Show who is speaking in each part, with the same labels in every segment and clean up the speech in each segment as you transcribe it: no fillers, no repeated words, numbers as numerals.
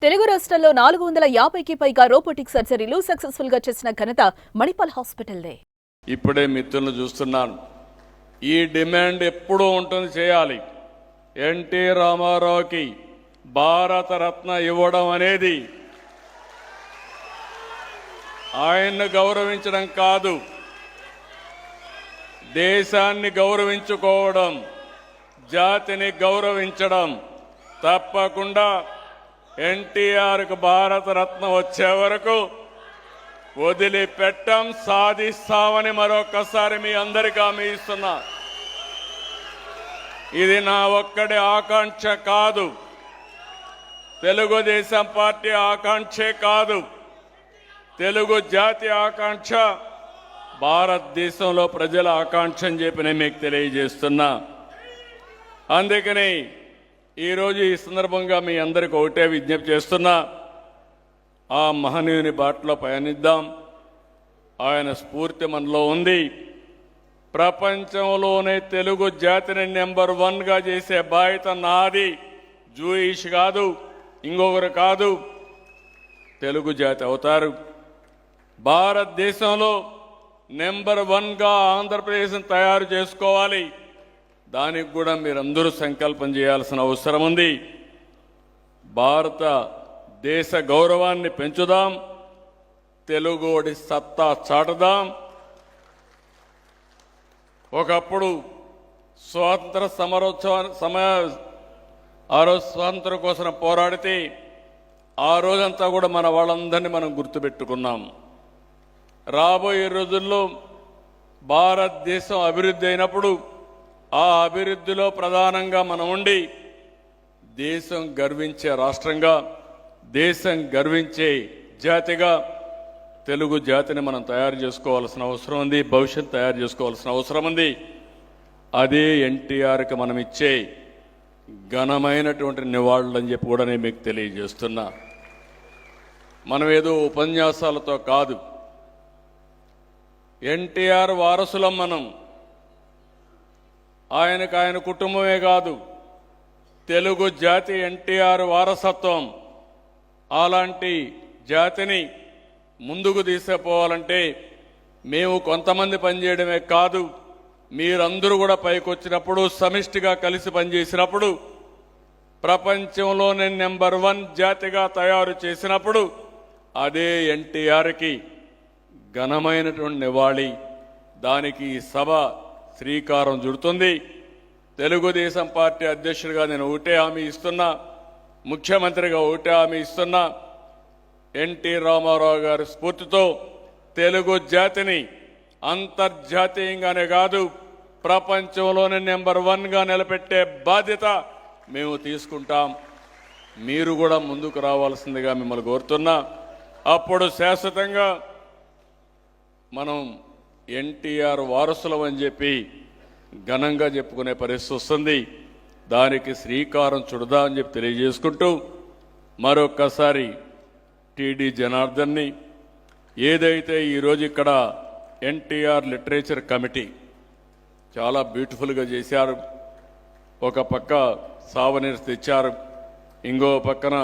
Speaker 1: తెలుగు రాష్ట్రాల్లో 450కి పైగా రోబోటిక్ సర్జరీలు సక్సెస్ఫుల్ గా చేసిన ఘనత మణిపాల్ హాస్పిటల్దే.
Speaker 2: ఇప్పుడే మిత్రులను చూస్తున్నాను. ఈ డిమాండ్ ఎప్పుడూ ఉంటుంది, చేయాలి. ఎన్టీ రామారావుకి భారతరత్న ఇవ్వడం అనేది ఆయన్ను గౌరవించడం కాదు, దేశాన్ని గౌరవించుకోవడం, జాతిని గౌరవించడం. తప్పకుండా ఎన్టీఆర్కు భారతరత్న వచ్చే వరకు వదిలిపెట్టం, సాధిస్తామని మరొకసారి మీ అందరికీ హామీ ఇస్తున్నా. ఇది నా ఒక్కడి ఆకాంక్ష కాదు, తెలుగుదేశం పార్టీ ఆకాంక్షే కాదు, తెలుగు జాతి ఆకాంక్ష, భారతదేశంలో ప్రజల ఆకాంక్ష అని చెప్పి నేను మీకు తెలియజేస్తున్నా. అందుకని ఈరోజు ఈ సందర్భంగా మీ అందరికీ ఒకటే విజ్ఞప్తి చేస్తున్నా, ఆ మహనీయుని బాటలో పయనిద్దాం. ఆయన స్ఫూర్తి మనలో ఉంది. ప్రపంచంలోనే తెలుగు జాతిని నెంబర్ 1గా చేసే బాధ్యత నాది. జూయిష్ కాదు, ఇంకొకరు కాదు, తెలుగు జాతి అవుతారు. భారతదేశంలో నెంబర్ 1గా ఆంధ్రప్రదేశ్ని తయారు చేసుకోవాలి. దానికి కూడా మీరందరూ సంకల్పం చేయాల్సిన అవసరం ఉంది. భారత దేశ గౌరవాన్ని పెంచుదాం, తెలుగోడి సత్తా చాటుదాం. ఒకప్పుడు స్వాతంత్ర ఆ రోజు స్వాతంత్రం కోసం పోరాడితే ఆ రోజంతా కూడా మన వాళ్ళందరినీ మనం గుర్తుపెట్టుకున్నాం. రాబోయే రోజుల్లో భారతదేశం అభివృద్ధి అయినప్పుడు ఆ అభివృద్ధిలో ప్రధానంగా మనం ఉండి దేశం గర్వించే రాష్ట్రంగా, దేశం గర్వించే జాతిగా తెలుగు జాతిని మనం తయారు చేసుకోవాల్సిన అవసరం ఉంది, భవిష్యత్తు తయారు చేసుకోవాల్సిన అవసరం ఉంది. అదే ఎన్టీఆర్కి మనం ఇచ్చే ఘనమైనటువంటి నివాళులని చెప్పి కూడా నేను మీకు తెలియజేస్తున్నా. మనం ఏదో ఉపన్యాసాలతో కాదు, ఎన్టీఆర్ వారసులం మనం. ఆయనకు ఆయన కుటుంబమే కాదు, తెలుగు జాతి ఎన్టీఆర్ వారసత్వం. అలాంటి జాతిని ముందుకు తీసుకుపోవాలంటే మేము కొంతమంది పనిచేయడమే కాదు, మీరందరూ కూడా పైకొచ్చినప్పుడు, సమిష్టిగా కలిసి పనిచేసినప్పుడు, ప్రపంచంలోనే నెంబర్ 1 జాతిగా తయారు చేసినప్పుడు అదే ఎన్టీఆర్కి ఘనమైనటువంటి నివాళి. దానికి ఈ సభ శ్రీకారం చుడుతుంది. తెలుగుదేశం పార్టీ అధ్యక్షుడిగా నేను ఒకటే హామీ ఇస్తున్నా, ముఖ్యమంత్రిగా ఒకటే హామీ ఇస్తున్నా. ఎన్టీ రామారావు గారి స్ఫూర్తితో తెలుగు జాతిని అంతర్జాతీయంగానే కాదు, ప్రపంచంలోనే నెంబర్ 1గా నిలబెట్టే బాధ్యత మేము తీసుకుంటాం. మీరు కూడా ముందుకు రావాల్సిందిగా మిమ్మల్ని కోరుతున్నా. అప్పుడు శాశ్వతంగా మనం ఎన్టీఆర్ వారసులం అని చెప్పి ఘనంగా చెప్పుకునే పరిస్థితి వస్తుంది. దానికి శ్రీకారం చుడదా అని చెప్పి తెలియజేసుకుంటూ మరొక్కసారి టీడీ జనార్దన్ని, ఏదైతే ఈరోజు ఇక్కడ ఎన్టీఆర్ లిటరేచర్ కమిటీ చాలా బ్యూటిఫుల్గా చేశారు. ఒక పక్క సావనీర్స్ తెచ్చారు, ఇంకో పక్కన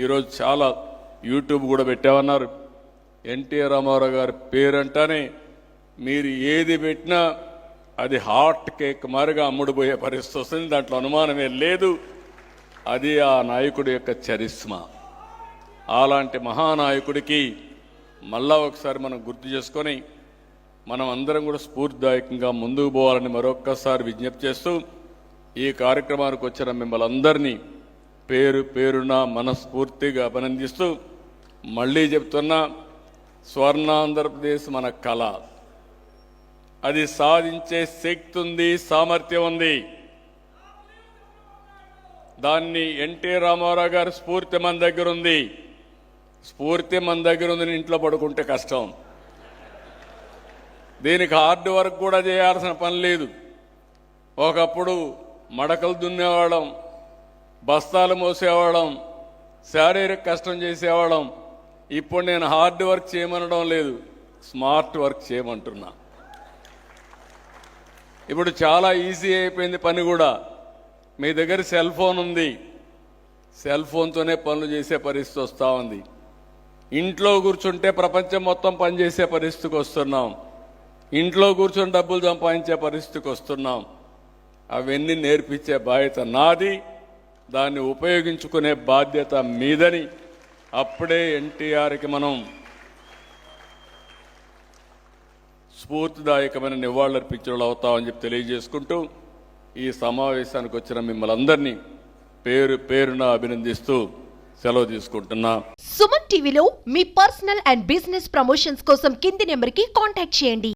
Speaker 2: ఈరోజు చాలా యూట్యూబ్ కూడా పెట్టామన్నారు. ఎన్టీఆర్ రామారావు గారి పేరంటానే మీరు ఏది పెట్టినా అది హాట్ కేక్ మారిగా అమ్ముడుపోయే పరిస్థితి వస్తుంది, దాంట్లో అనుమానమే లేదు. అది ఆ నాయకుడి యొక్క చరిస్మా. అలాంటి మహానాయకుడికి మళ్ళా ఒకసారి మనం గుర్తు చేసుకొని మనం అందరం కూడా స్ఫూర్తిదాయకంగా ముందుకు పోవాలని మరొక్కసారి విజ్ఞప్తి చేస్తూ ఈ కార్యక్రమానికి వచ్చిన మిమ్మల్ని అందరినీ పేరు పేరున మనస్ఫూర్తిగా అభినందిస్తూ మళ్ళీ చెప్తున్నా, స్వర్ణాంధ్రప్రదేశ్ మన కళ. అది సాధించే శక్తి ఉంది, సామర్థ్యం ఉంది. దాన్ని ఎన్టీ రామారావు గారి స్ఫూర్తి మన దగ్గర ఉంది. స్ఫూర్తి మన దగ్గర ఉంది, ఇంట్లో పడుకుంటే కష్టం. దీనికి హార్డ్ వర్క్ కూడా చేయాల్సిన పని లేదు. ఒకప్పుడు మడకలు దున్నేవాళ్ళం, బస్తాలు మోసేవాళ్ళం, శారీరక కష్టం చేసేవాళ్ళం. ఇప్పుడు నేను హార్డ్ వర్క్ చేయమనడం లేదు, స్మార్ట్ వర్క్ చేయమంటున్నా. ఇప్పుడు చాలా ఈజీ అయిపోయింది పని కూడా. మీ దగ్గర సెల్ ఫోన్ ఉంది, సెల్ ఫోన్తోనే పనులు చేసే పరిస్థితి వస్తూ ఉంది. ఇంట్లో కూర్చుంటే ప్రపంచం మొత్తం పనిచేసే పరిస్థితికి వస్తున్నాం. ఇంట్లో కూర్చొని డబ్బులు సంపాదించే పరిస్థితికి వస్తున్నాం. అవన్నీ నేర్పించే బాధ్యత నాది, దాన్ని ఉపయోగించుకునే బాధ్యత మీదని అప్పుడే ఎన్టీఆర్కి మనం స్ఫూర్తిదాయకమైన నివాళులర్పించడం అవుతామని చెప్పి తెలియజేసుకుంటూ ఈ సమావేశానికి వచ్చిన మిమ్మల్ని అందరినీ పేరు పేరున అభినందిస్తూ సెలవు తీసుకుంటున్నా.
Speaker 3: సుమన్ టీవీలో మీ పర్సనల్ అండ్ బిజినెస్ ప్రమోషన్స్ కోసం కింది నెంబర్కి కాంటాక్ట్ చేయండి.